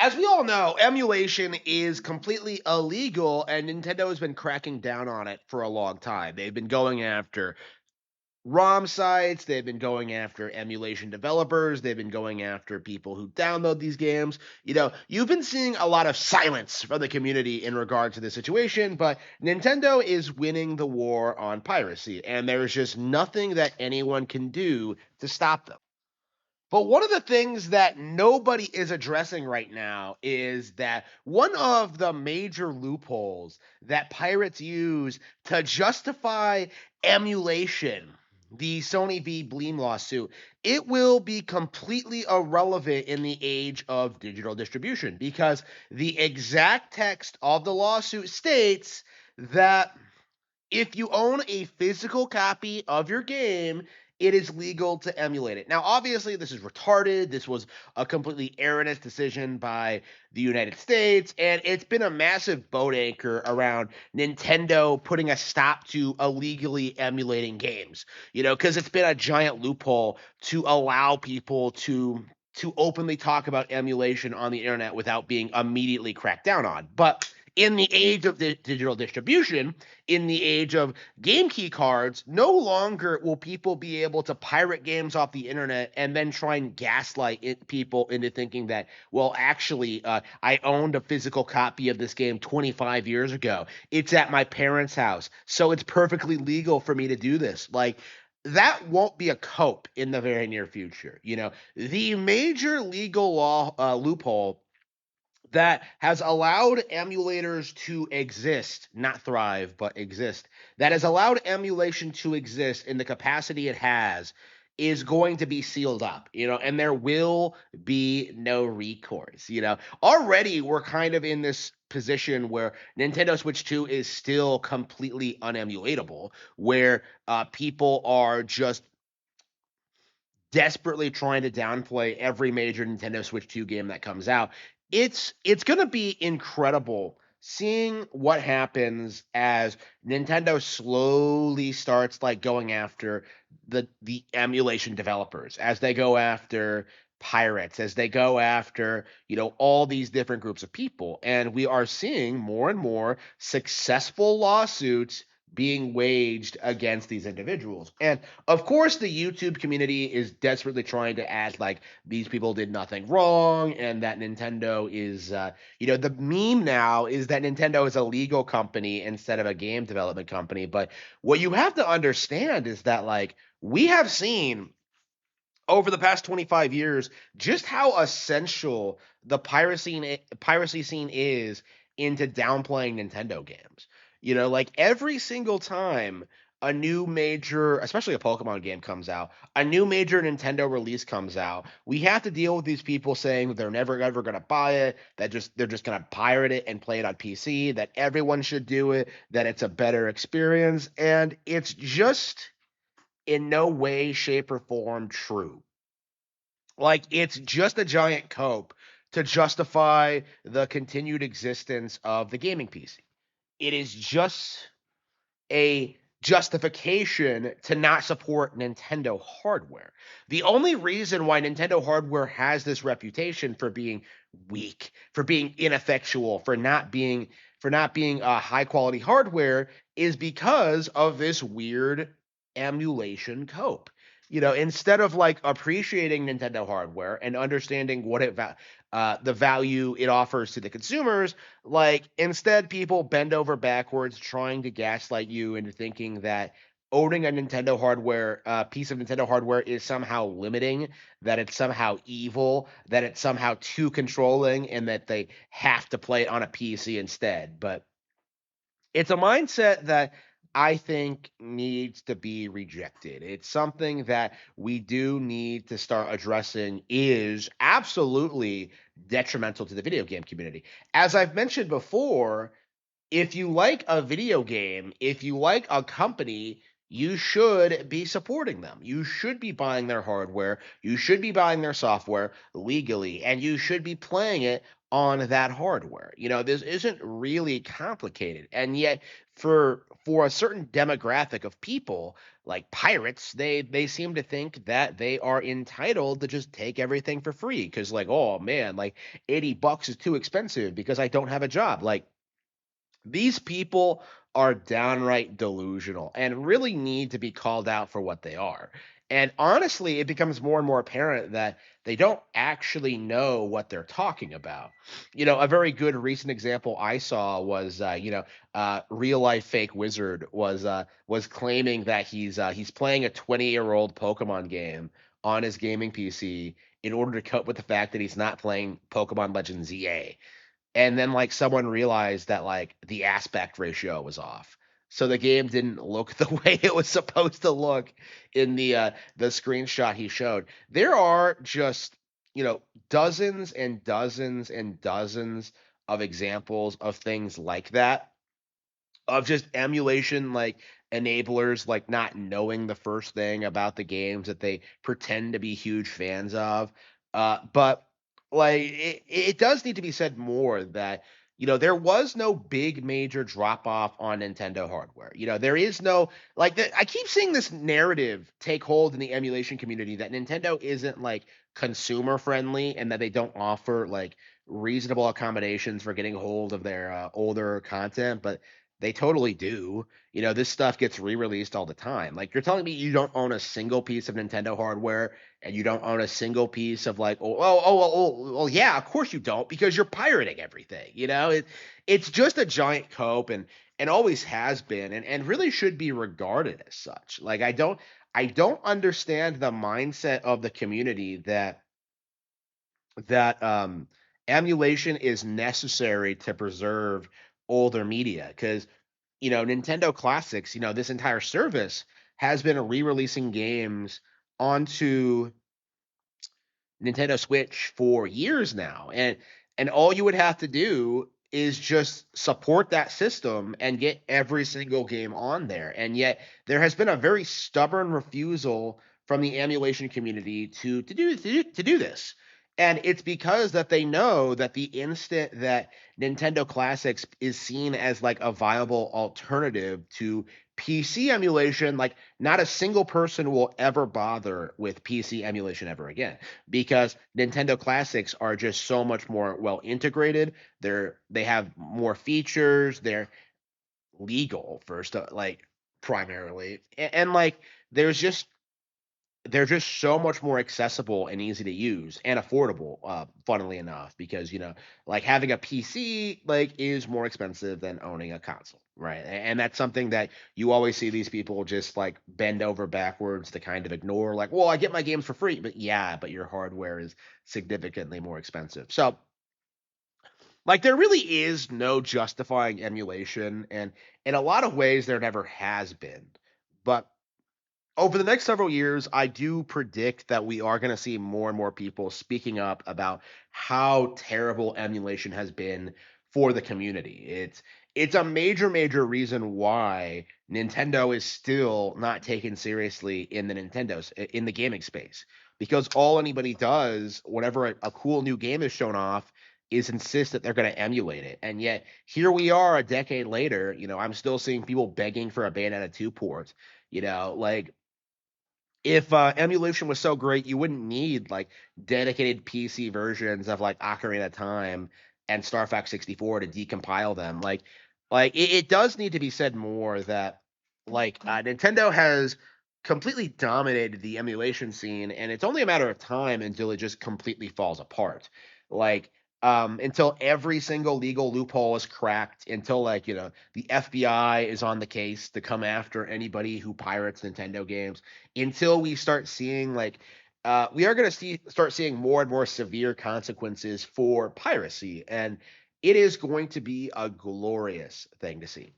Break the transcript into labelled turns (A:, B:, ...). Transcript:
A: As we all know, emulation is completely illegal, and Nintendo has been cracking down on it for a long time. They've been going after ROM sites, they've been going after emulation developers, they've been going after people who download these games. You've been seeing a lot of silence from the community in regard to this situation, but Nintendo is winning the war on piracy, and there's just nothing that anyone can do to stop them. But one of the things that nobody is addressing right now is that one of the major loopholes that pirates use to justify emulation, the Sony v. Bleem lawsuit, it will be completely irrelevant in the age of digital distribution because the exact text of the lawsuit states that if you own a physical copy of your game, it is legal to emulate it. Now, obviously, this is retarded. This was a completely erroneous decision by the United States, and it's been a massive boat anchor around Nintendo putting a stop to illegally emulating games. Because it's been a giant loophole to allow people to openly talk about emulation on the internet without being immediately cracked down on. But in the age of digital distribution, in the age of game key cards, no longer will people be able to pirate games off the internet and then try and gaslight people into thinking that, well, actually, I owned a physical copy of this game 25 years ago. It's at my parents' house, so it's perfectly legal for me to do this. Like, that won't be a cope in the very near future. The major legal law loophole that has allowed emulators to exist, not thrive, but exist, that has allowed emulation to exist in the capacity it has is going to be sealed up, and there will be no recourse. Already we're kind of in this position where Nintendo Switch 2 is still completely unemulatable, where people are just desperately trying to downplay every major Nintendo Switch 2 game that comes out. It's going to be incredible seeing what happens as Nintendo slowly starts like going after the emulation developers, as they go after pirates, as they go after, all these different groups of people. And we are seeing more and more successful lawsuits being waged against these individuals. And of course, the YouTube community is desperately trying to act like these people did nothing wrong and that Nintendo is, the meme now is that Nintendo is a legal company instead of a game development company. But what you have to understand is that, like, we have seen over the past 25 years just how essential the piracy scene is into downplaying Nintendo games. Like every single time a new major, especially a Pokemon game comes out, a new major Nintendo release comes out, we have to deal with these people saying that they're never ever going to buy it, that they're just going to pirate it and play it on PC, that everyone should do it, that it's a better experience, and it's just in no way, shape, or form true. Like, it's just a giant cope to justify the continued existence of the gaming PC. It is just a justification to not support Nintendo hardware. The only reason why Nintendo hardware has this reputation for being weak, for being ineffectual, for not being high quality hardware is because of this weird emulation cope. Instead of like appreciating Nintendo hardware and understanding what the value it offers to the consumers, like instead people bend over backwards trying to gaslight you into thinking that owning a Nintendo hardware piece of Nintendo hardware is somehow limiting, that it's somehow evil, that it's somehow too controlling, and that they have to play it on a PC instead. But it's a mindset that I think needs to be rejected. It's something that we do need to start addressing is absolutely detrimental to the video game community. As I've mentioned before, if you like a video game, if you like a company, you should be supporting them. You should be buying their hardware. You should be buying their software legally, and you should be playing it on that hardware. This isn't really complicated. And yet, for a certain demographic of people, like pirates, they seem to think that they are entitled to just take everything for free because, like, oh man, like $80 is too expensive because I don't have a job. Like, these people are downright delusional and really need to be called out for what they are. And honestly, it becomes more and more apparent that they don't actually know what they're talking about. A very good recent example I saw was, real life fake wizard was claiming that he's playing a 20-year-old Pokemon game on his gaming PC in order to cope with the fact that he's not playing Pokemon Legends ZA. And then, like, someone realized that, like, the aspect ratio was off. So the game didn't look the way it was supposed to look in the screenshot he showed. There are just, dozens and dozens and dozens of examples of things like that, of just emulation, like enablers, like not knowing the first thing about the games that they pretend to be huge fans of. But like, it does need to be said more that there was no big major drop off on Nintendo hardware. There is no, like, I keep seeing this narrative take hold in the emulation community that Nintendo isn't like consumer friendly and that they don't offer like reasonable accommodations for getting hold of their older content, but they totally do. This stuff gets re-released all the time. Like, you're telling me you don't own a single piece of Nintendo hardware and you don't own a single piece of, like, well, yeah, of course you don't, because you're pirating everything. It's just a giant cope, and always has been, and really should be regarded as such. Like, I don't understand the mindset of the community that emulation is necessary to preserve older media, because Nintendo Classics, this entire service has been re-releasing games onto Nintendo Switch for years now, and all you would have to do is just support that system and get every single game on there. And yet there has been a very stubborn refusal from the emulation community to do this. And it's because that they know that the instant that Nintendo Classics is seen as like a viable alternative to PC emulation, like, not a single person will ever bother with PC emulation ever again, because Nintendo Classics are just so much more well integrated. They have more features. They're legal first, like, primarily, and like, there's just they're just so much more accessible and easy to use and affordable, funnily enough, because like, having a PC, like, is more expensive than owning a console, right? And that's something that you always see these people just like bend over backwards to kind of ignore, like, well, I get my games for free, but yeah, but your hardware is significantly more expensive. So, like, there really is no justifying emulation, and in a lot of ways there never has been. But over the next several years, I do predict that we are going to see more and more people speaking up about how terrible emulation has been for the community. It's a major, major reason why Nintendo is still not taken seriously in the gaming space, because all anybody does whenever a cool new game is shown off is insist that they're going to emulate it. And yet here we are a decade later, I'm still seeing people begging for a Bayonetta 2 port. Like, if emulation was so great, you wouldn't need like dedicated PC versions of like Ocarina of Time and Star Fox 64 to decompile them. Like, it does need to be said more that, like, Nintendo has completely dominated the emulation scene, and it's only a matter of time until it just completely falls apart. Like, until every single legal loophole is cracked, until, like, the FBI is on the case to come after anybody who pirates Nintendo games, until we start seeing, like, we are going to start seeing more and more severe consequences for piracy, and it is going to be a glorious thing to see.